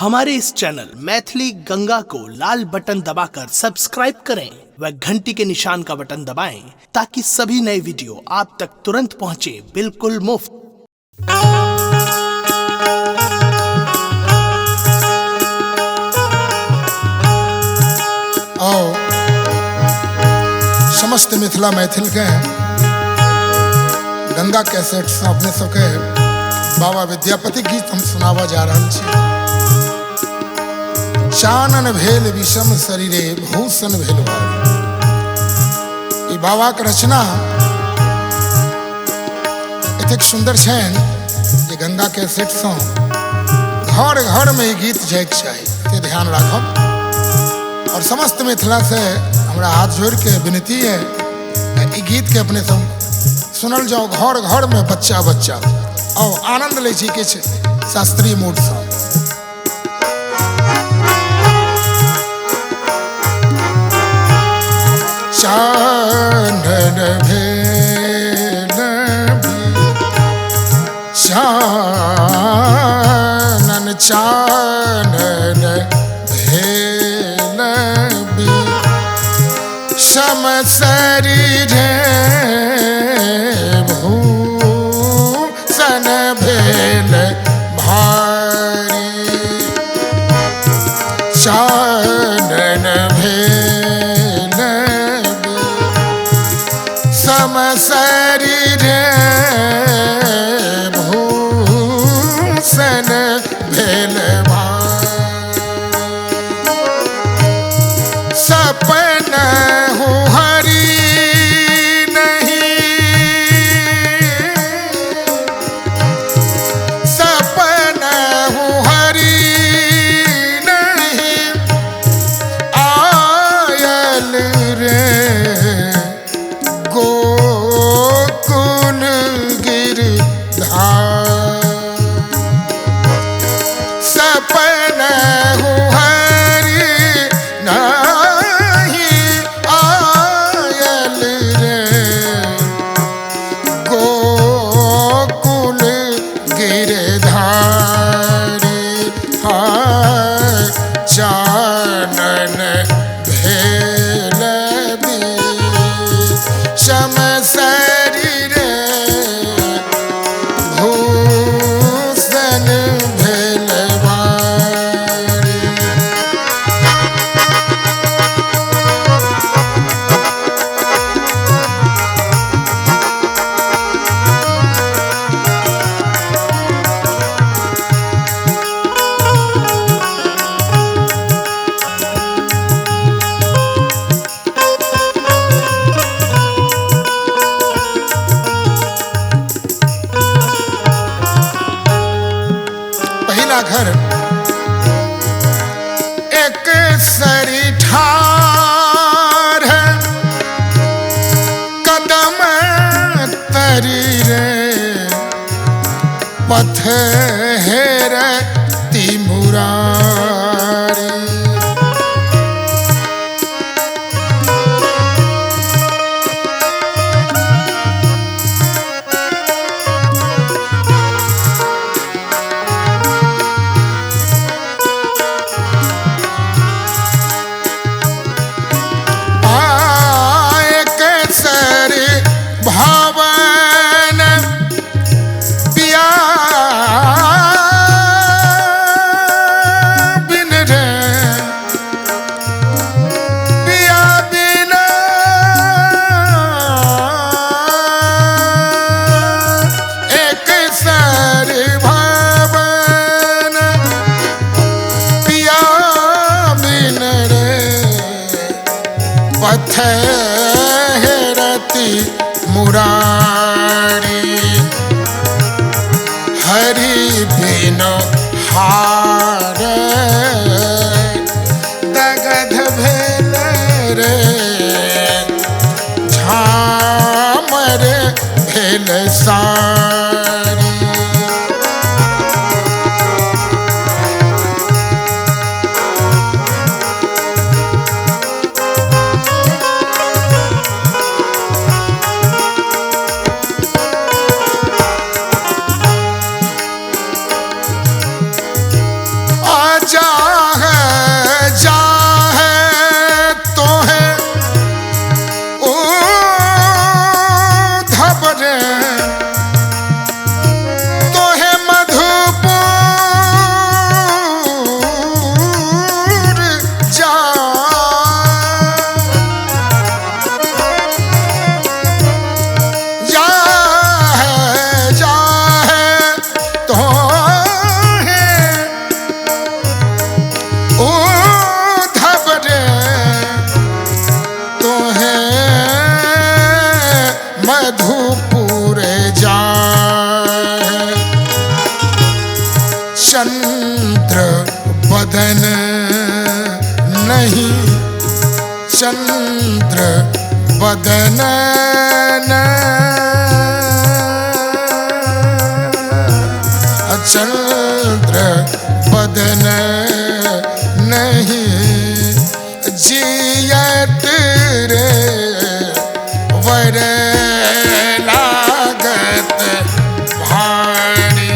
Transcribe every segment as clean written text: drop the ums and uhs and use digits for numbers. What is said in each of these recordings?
हमारे इस चैनल मैथिली गंगा को लाल बटन दबाकर सब्सक्राइब करें व घंटी के निशान का बटन दबाएं ताकि सभी नए वीडियो आप तक तुरंत पहुंचे बिल्कुल मुफ्त। आओ समस्त मिथिला मैथिल के गंगा कैसेट से अपने सबके बाबा विद्यापति गीत हम सुनावा जा रहा छी। चानन भेल विषम शरीरे भूषण भेल भारी। बाबा के रचना एतेक सुंदर छन जे गंगा कैसेट से घर घर में गीत जाइक चाहिए, ध्यान राखब। और समस्त मिथिला से हमरा हाथ जोड़ के विनती है ई गीत के अपने सब सुनल जाओ घर घर में बच्चा बच्चा और आनंद ले छी किछ शास्त्रीय मूड से। चानन भेल चानन चानन भेल सम शरीरे भूषण भेल भारी। चानन भेल सम शरीरे भूषण भेल भारी। सपना घर एक सरी ठार है कदम तरी रे पथ हेर तिमुरारी। पथ हेरति मुरारी हरि बिनो हार दगध भेल रे झामर भेल सारी। बदन नहीं चंद्र बदन चंद्र बदन नहीं जियत रे वर लागत भारी।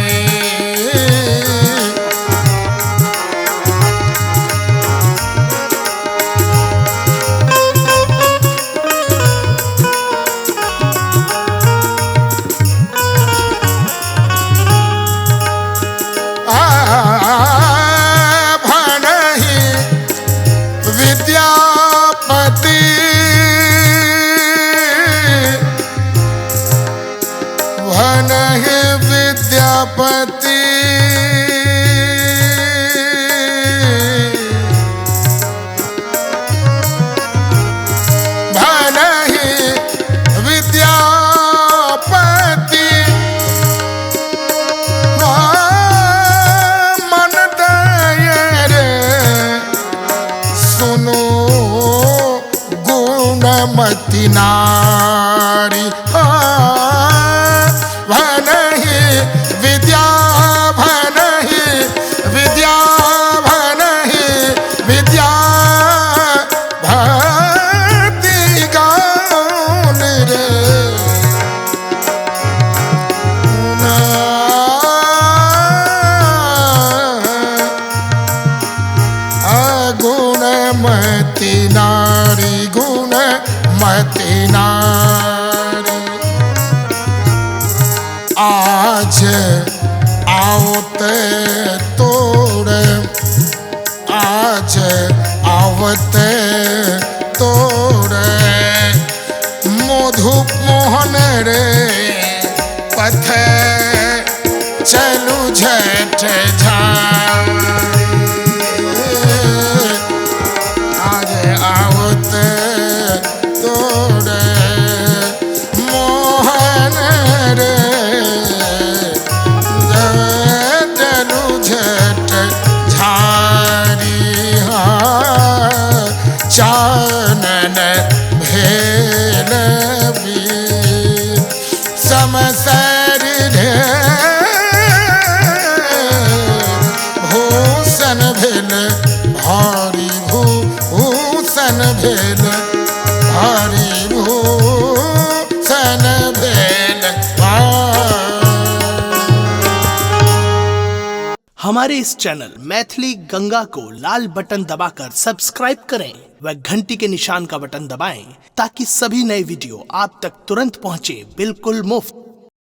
विद्यापति भनहि विद्यापति भनहि विद्यापति मन दय रे सुनो गुणमति नारी। भनहि विद्या भनहि विद्या भनहि विद्या भक्ति गान रे गुणमति नारी गुणमति नारी। आज आवते तोड़ आज आवते तोड़ मधुप मोहन रे पथ चलू झट झारी। आज आवते तोड़ मोहन रे चलू झट झारी। चानन भेल वीर समसर रे भूषण भेल भारी भूषण भेल भारी भूषण भेल हमारे इस चैनल मैथिली गंगा को लाल बटन दबाकर सब्सक्राइब करें व घंटी के निशान का बटन दबाएं ताकि सभी नए वीडियो आप तक तुरंत पहुंचे बिल्कुल मुफ्त।